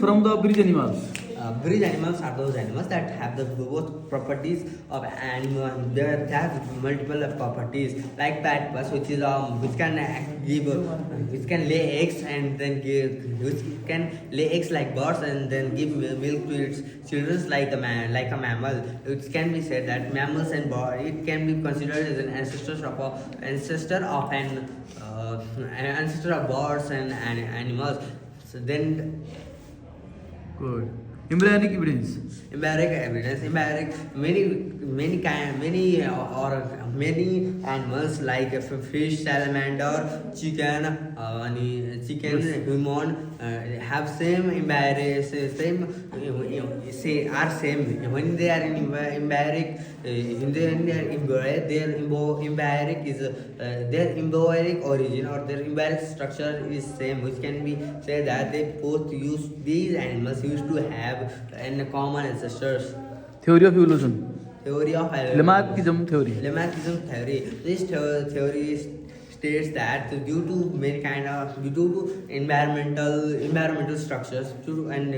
from the bridge animals? Bridge animals are those animals that have the both properties of animal. They have multiple properties like platypus, which is which can give which can lay eggs and then give which can lay eggs like birds and then give milk to its children like a mammal. It can be said that mammals and birds, it can be considered as an ancestor of birds and animals. So then Good. Embryonic evidence. empiric evidence, many animals like fish, salamander, chicken, human have same empiric, are same when they are in empiric. In their empiric is their embryonic origin or their embryonic structure is same, which can be said that they both these animals used to have in common ancestors. Theory of evolution. Theory of Lamarckism theory. Lamarckism theory. This theory states that due to environmental structures and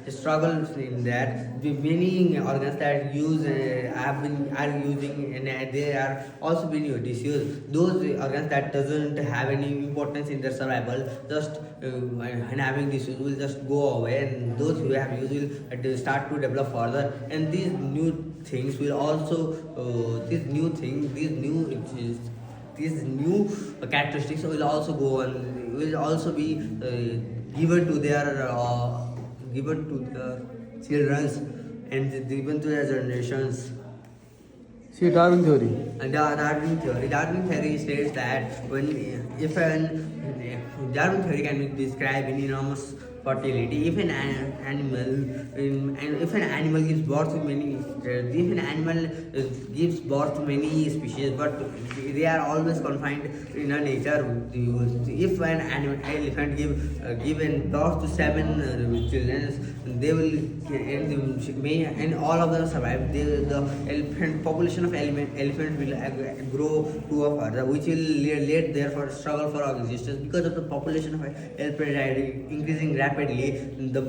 struggles in that, the many organs that are using and they are also being disused. Those organs that doesn't have any importance in their survival just and having disuse will just go away, and those who have used will start to develop further, and these new things will also these new characteristics will also go on, will also be given to their childrens and given to their generations. See Darwin theory. And Darwin theory states that Darwin theory can be described in enormous fertility. If an animal gives birth to many species, but they are always confined in a nature. If an elephant given birth to 7 children, they will and all of them survive. The population of elephant will grow to a further, which will lead therefore struggle for existence because of the population of elephant increasing rapidly. The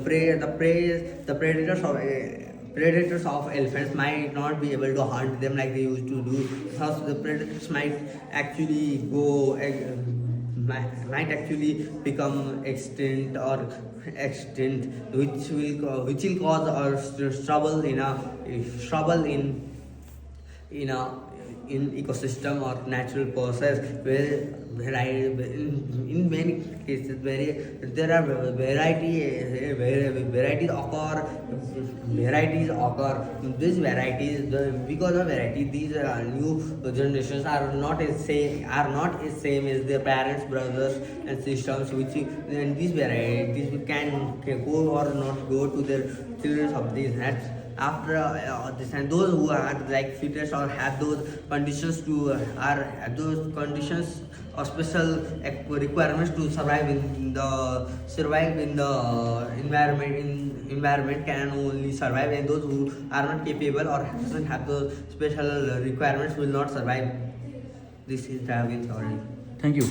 predators of elephants might not be able to hunt them like they used to do. Thus, the predators might actually become extinct, which will cause trouble in ecosystem or natural process where in many cases there are varieties occur. These varieties, because of variety, these new generations are not as same as their parents, brothers and sisters, and these varieties can go or not go to their children of these nets. After this, and those who are like fittest or have those conditions or special requirements to survive in the environment can only survive, and those who are not capable or doesn't have the special requirements will not survive. This is Darwin theory. Thank you.